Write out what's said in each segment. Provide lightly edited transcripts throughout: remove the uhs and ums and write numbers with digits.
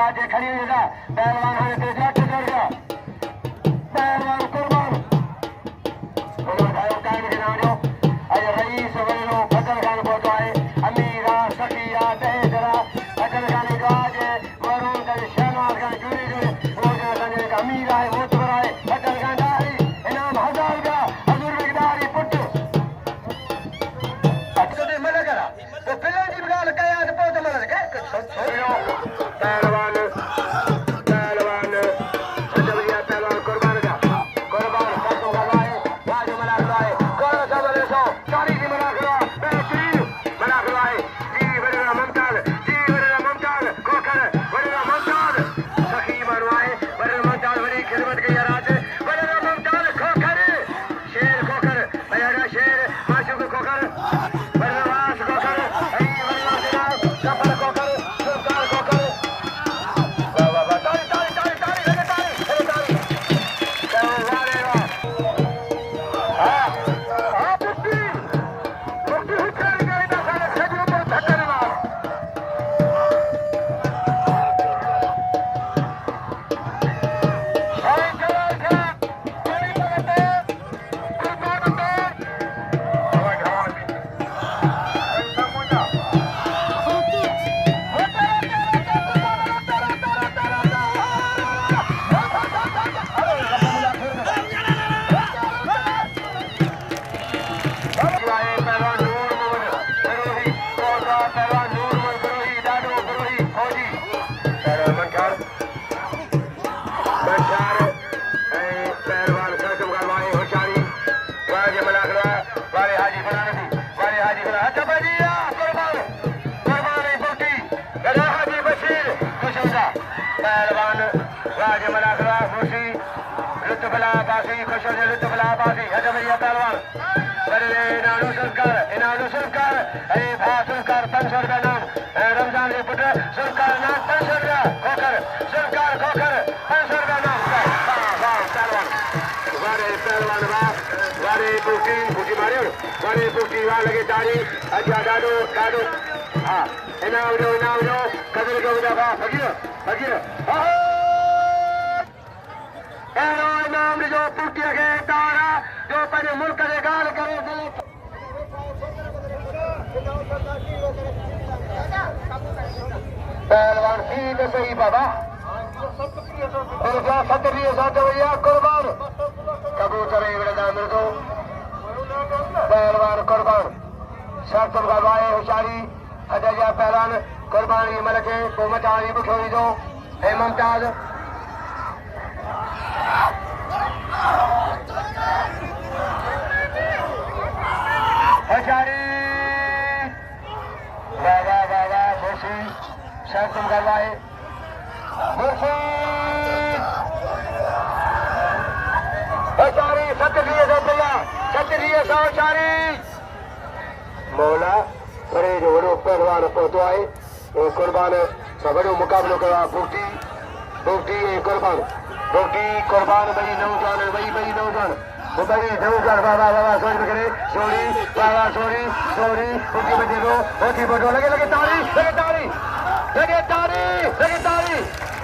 आज खड़ी हुई है पहलवान हमें तेज जोड़ गया पहलवान कुर्बान टाइम के नाम जो आज रईस वरीलो फजल खान पहुंचो है अमीरा सखिया दहेजरा फजल खान का आज मरून का शहनाज का जुड़ी जुड़ी वो जो संजय का अमीरा है वो तो है फजल खान दारी इनाम 1000 का हजूर बेगदारी पुट अच्छा दे मना करा तो फिल्म जी बगाल कया तो पहुंच मना के छोड़ो पहलवान पहलवान कुर्बान का कुर्बान सातों का भाई राज मलाखरा है कौन सा बने सो चारी की मलाखरा बेहतरीन मलाखरा है जी बड़ेरा ममताज खोखर बड़ेरा ममताज सखी मरवाए बड़ेरा ममताज बड़ी खिदमत की राज बड़ेरा ममताज खोखर शेर खोखर बड़ेरा शेर माशूक खोखर बड़ेरा वास खोखर आई बड़ेरा सिराज सफर खोखर सुल्तान खोखर वाह वाह वाह ताली ताली ताली ताली लगे ताली ताली पहलवान राज मलाखरा खुशी लुत्फला बासी खुशो से लुत्फला बासी हजमरिया पहलवान बड़े इनानु संस्कार अरे भा संस्कार 500 रुपया नाम रमजान के पुत्र संस्कार नाम 500 रुपया खोकर संस्कार खोकर 500 रुपया नाम पहलवान पहलवान वारे बुकी मारियो वारे बुकी वा लगे तारी अच्छा डाडो हाँ इनाम जो कदर को दफा फकीर इनाम जो पुटिया के तारा जो पहले मुल्क के गाल करे पहलवान सीधे सही बाबा रुपया 70 भैया कुर्बान कबूतर मृदो पहलवान कुर्बान शर्त गवाए होशियारी हजरिया पहलवान कुर्बानी मलके को मचानी बुखोई दो हे ममताज होशियारी वाह मुर्शी शर्त गवाए मुर्शी होशियारी 70 होशियारी मौला बड़े जो बड़ो पहलवान पहुंचो है कुर्बान का बड़ो मुकाबलो करा बुगटी कुर्बान बड़ी नौजवान वो बड़ी नौजवान बाबा सोच में करे सोरी बाबा सोरी बुगटी बजे दो होती बटो लगे तारी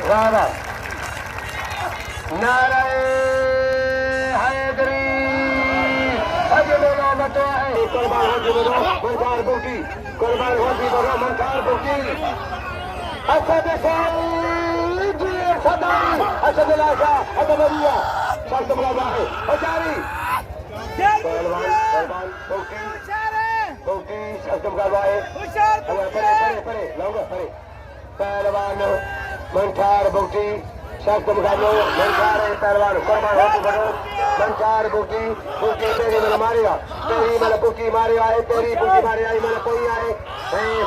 वाह नारायण हैदरी अजय बोलो बतो है कुर्बान होती बोलो मंथार बुगटी कुर्बान होती बोलो मंथार बुगटी असद सदाई असद लाशा अदबरिया शर्त बुला है होशियारी पहलवान बुगटी शर्त बुला है परे लाऊंगा पहलवान मंथार बुगटी शर्त मुकाबलो मंथार पहलवान कुर्बान होती बोलो मंथार बुगटी तेरी मैंने मारेगा तेरी मैंने बुगटी मारेगा है तेरी बुगटी मारेगा मैंने कोई आए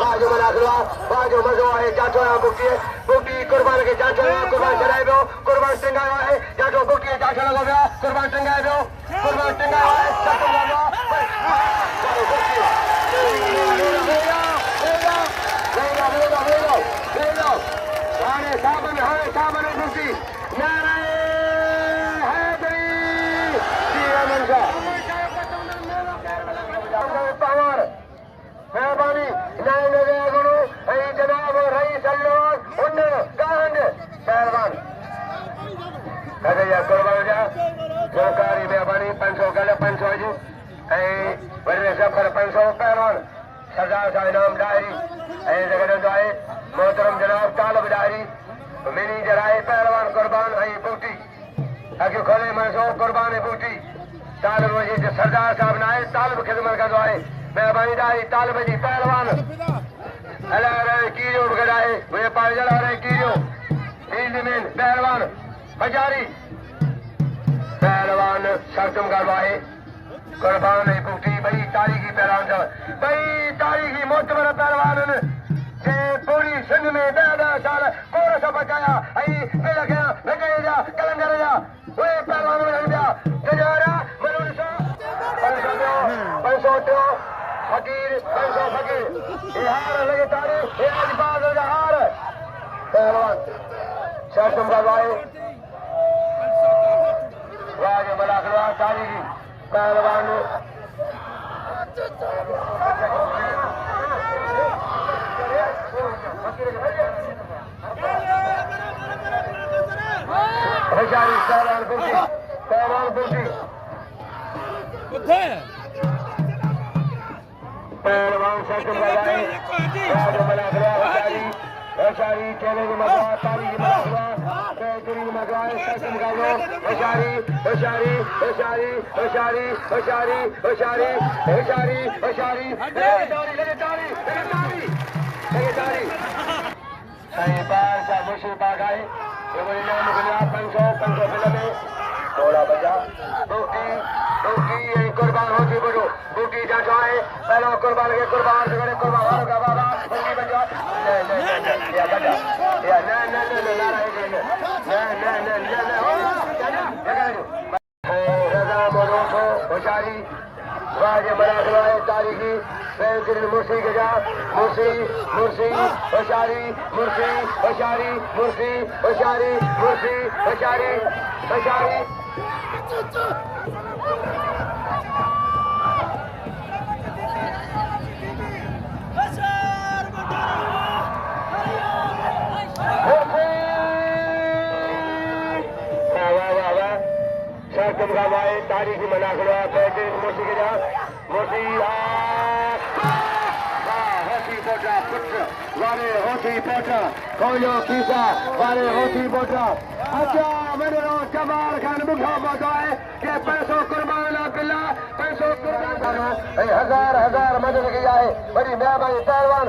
बाजू मलाखरा बाजू मजो है जाचो बुगटी कुर्बान के जाचो कुर्बान चढ़ाए दो कुर्बान टंगाया है जाचो बुगटी जाचो लगा गया कुर्बान टंगाए दो कुर्बान टंगाया है जाचो लगा साबन बुगटी नारायण हैदरी पावर मेहरबानी जनाब रईस अल्लाह सरदार साहब इनाम डायरी ऐं जगह आहे मोहतरम जनाब तालब डायरी मैनेजर आहे पहलवान कुर्बान ऐं बूटी अॻियो खोले मनसो कुर्बान ऐं बूटी तालब जी सरदार साहब न आहे तालब ख़िदमत कंदो आहे महिरबानी डायरी तालब जी पहलवान हलाए रहे कीरियो बि गॾु आहे उहे पाण जला रहे कीरियो फील्डमैन पहलवान हजारी पहलवान शर्तम कंदो आहे कुर्बान ऐं बूटी ॿई तारीख़ी पहलवान अथव ॿई तारीख़ी मोतबर पहलवान जे पूरी सिंध में 10 साल कोरस बचाया ऐं दिल खे विजय जा कलंदर जा उहे पहलवान वञनि पिया गजारा मरून सो 500 फकीर 500 फकीर हार लगे तारीख़ आज बाज़ जा हार पहलवान शर्तम कंदो आहे वाह मलाखरा तारीख़ी पहलवान हजारी पहलवान बूटी पहलवान शर्तम लगाए मलाखरा हजारी कहने की मजा तारीख मलाखरा मगाए शर्तम गालो हजारी हजारी हजारी हजारी हजारी हजारी हजारी हजारी लगातारी ऐं बार जा मुशी बाग आहे एवं इनाम मिलिया 500 फिल्म में थोड़ा बचा बूटी ऐं कुर्बान होती बड़ो बूटी जा जो आहे पहलो कुर्बान के कुर्बान से कुर्बान वारो का बाबा बंदी बन जा या बजा या न रजा मोरोठो होशारी वाजे मलाखरा तारीखी बेहतरीन मुर्सी गजा मुर्सी होशारी मुर्सी होशारी मुर्सी होशारी मुर्सी होशारी होशारी शर्तम गावाए तारीखी मलाखरा बेहतरीन मुर्सी गजा मुर्सी होती पोटा पुत्र वारे होती पोटा कोयो खीसा वारे होती पोटा अच्छा मेरे कमाल खान बुखा बोता है कि 500 कुर्बान बिल्ला 500 कुर्बान करो हजार मदद की जाए बड़ी मेहरबानी पहलवान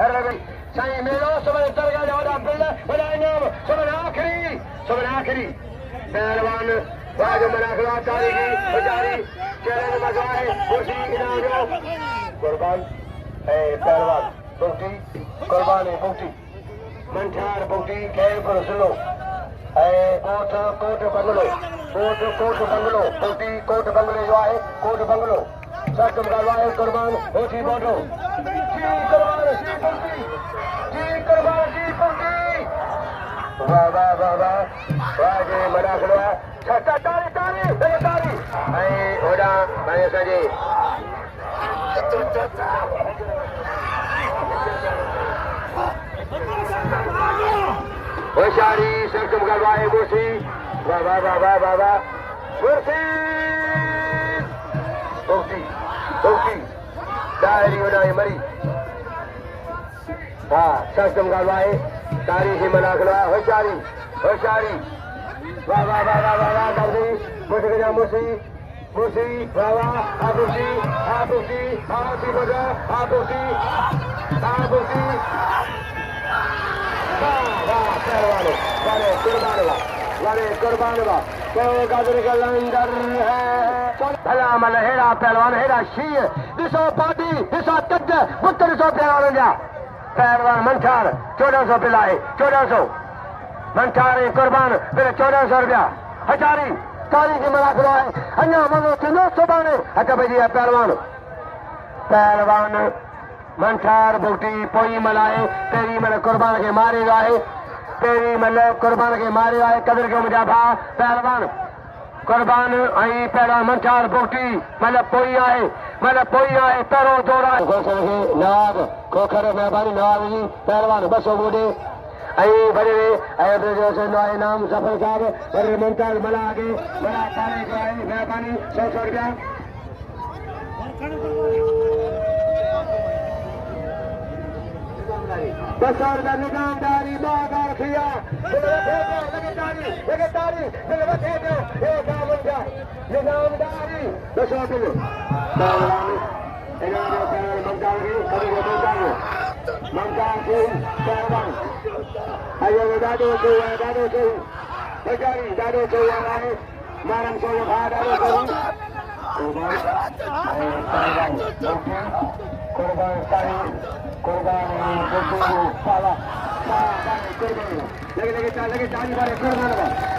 अरे साईं मेरो सुबह दरगाह जा वॾा बिल वॾा इनाम सुबह आखिरी पहलवान वाज मलाखरा तारीखी हजारी चैलेंज मगाए खुशी इनाम जो कुर्बान पहलवान बूटी कुर्बान बूटी मंठार बूटी कैपुर ज़िलो कोट बंगलो बूटी कोट बंगले जो आहे कोट बंगलो शर्तम करवाए कुर्बान होती बोटो जी बूटी वाह जे मलाखरा तारी ऐं होॾां भाई सॼे होशियारी शर्तम करवाए मुर्सी वाह मुर्सी बूटी डायरी होॾां मरी हाँ शर्तम करवाए तारीखी मलाखरा होशियारी वाह मुर्सी गजा मुर्सी वाह बूटी बजा बूटी पहलवान वारे कुर्बान तो गदर कलंदर है भला मन हेड़ा पहलवान हेड़ा शीह ॾिसो पार्टी ॾिसो तज बुत ॾिसो पहलवान जा पहलवान मंठार 1400 बिल आहे 1400 मंठार कुर्बान बिल 1400 रुपया हजारी तारीख़ी मलाखरा आहे अञा मज़ो थींदो सुभाणे हथ बजी आहे पहलवान मंठार बूटी पोई मलाए पहिरीं महिल कुर्बान खे मारे वियो आहे पहिरीं महिल कुर्बान खे मारे वियो आहे कदर कयो मुंहिंजा भाउ पहलवान कुर्बान ऐं पहलवान मंठार बूटी महिल पोई आहे पहिरों दौर आहे नवाब खोखर महिरबानी नवाब जी पहलवान 200 ॿोॾे ऐं भरे इनाम सफल साहब वरी मुमताज़ मला आगे बड़ा तारीख़ आहे महिरबानी 100 रुपया बसर का निजामदारी मागा रखिया लगातारी निजामदारी बसर किलो ममता सिंह पहलवान ayo dado tu है मारम को लगा dado Qurban kali Qurban butuh pala lagi tadi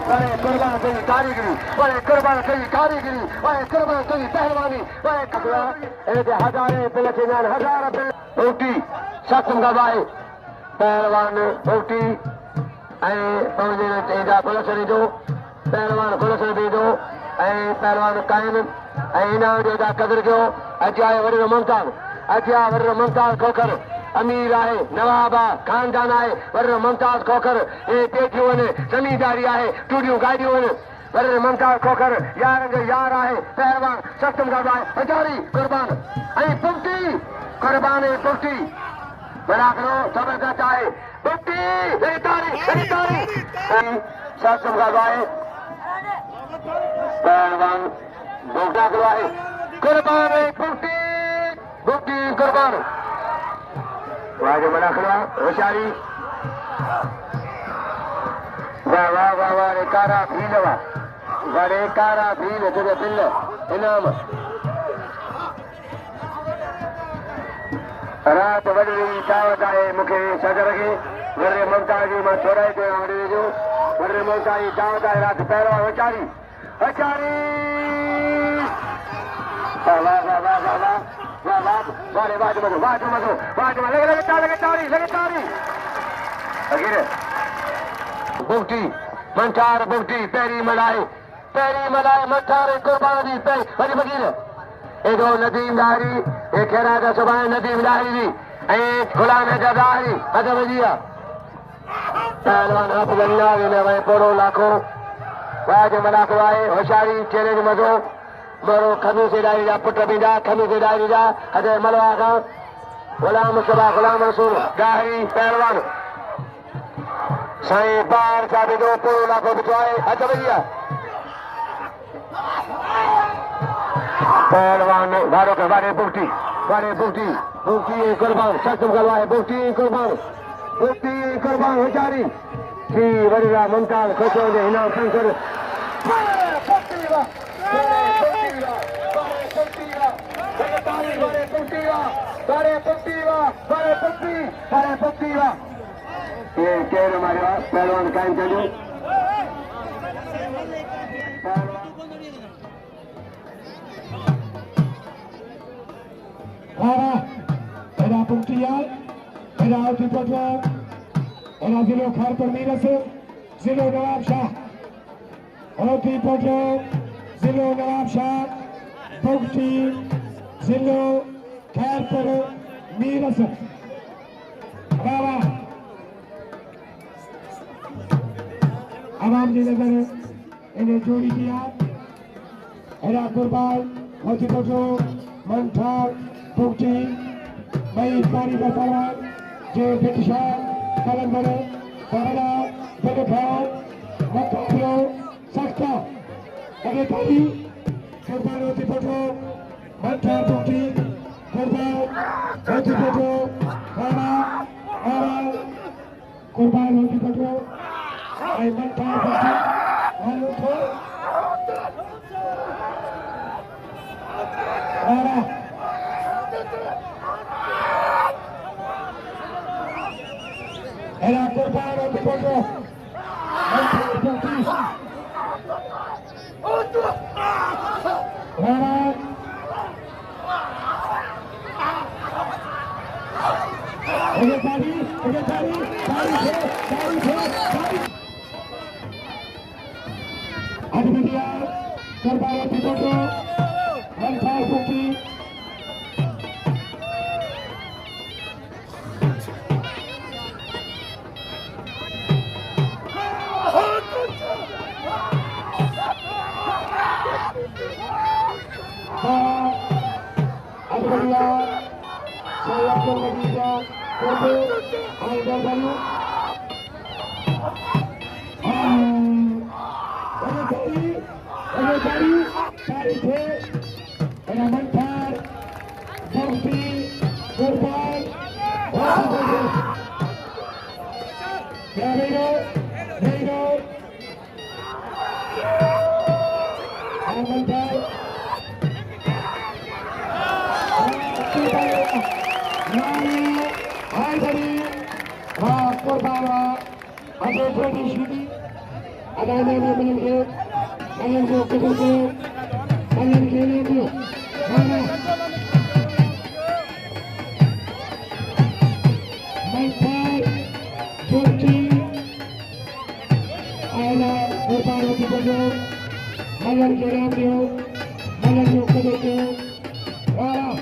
bare Qurban kali karigiri bare Qurban kali Pehlwani bare kabla ini hajare pelatihan hajara Bugti sakum gawae Pehlwan Bugti ai pawjena tega pelatihan itu Pehlwan pelatihan itu ai Pehlwan kain ai na dia kader kyo ajay wari Manthar अजिया वर्र मंताज खोकर अमीर आहे नवाबा खानदान आहे वर्र मंताज खोकर ए पेटियों ने जमींदारी आहे टूडियों गाड़ियों ने वर्र मंताज खोकर यारंग यार आहे पहलवान सत्तम गवाए हजारी कुर्बान आई बुगटी कुर्बान है बुगटी मलाखरो जबरदस्त आहे बुगटी तारी सत्तम गवाए पहलवान बुगटा गवाए कुर्बान है Bugti Bugti Qurban Wajah Malakhra Kushti Wah Rekara Bhilwa Rekara Bhil Tude Bhil Inam Raat Vadri Tawat Hai Mukhe Sadar Ke Varre Mamtaji Ma Chorai Te Amri Jo Varre Mamtaji Tawat Hai Raat Pehlwan Hachari Bugti Manthar Bugti Peri Malai Manthar Qurban di Peri Bagi Bagir Ego Nadim Dari Ekera ka Subhan Nadim Dari di Gulam Dari Ada Bajiya Pehlwan Abdullah ne vai poro lakho Wajah Malakhro aaye hoshari challenge mazo Maro khami se dai da putra binda khami se dai da ade malwa ka gulam mustafa gulam rasul gahi Pehlwan sai bar sabe do poro lakho bitwaye ada bhaiya Pehlwan baro ke bare Bugti Qurban satum galwaye Bugti Qurban hojari si varira Manthar khocho de inam kankar ये केर हमारे पास पहलवान कायम चलो era Bugtiya era Hothipoto era जिलो खारपुर मीरस जिलो Nawab Shah Hothipoto जिलो Nawab Shah Bugti जिलो खारपुर मीरस बाबा आवाम जी नजर इन्हें जोड़ी दिया era Qurban Hothipoto Manthar Bugti मई पारी का पहलवान जो ब्रिटिशर कलंदर बड़ा बेलखाओ मक्खियो सकता अगे ताली Qurban Hothipoto Manthar Bugti Qurban Hothipoto bड़ा Qurban Hothipoto आई Manthar Bugti आयो तो bड़ा era Qurban Hothipoto Manthar Bugti Qurban Hothipoto Manthar Bugti saya akan menjadi value. Everybody, and Manthar Bugti Qurban Hothipoto. There we go. Manthar. Hi, buddy. Qurban. Ada tradisi. Ada nama menengah. Kalian go kebuka. Kalian kene tu. Mana? Manthar Bugti. Ala Qurban Hothipoto. Kalian kene tu. Kalian go kebuka. Wah.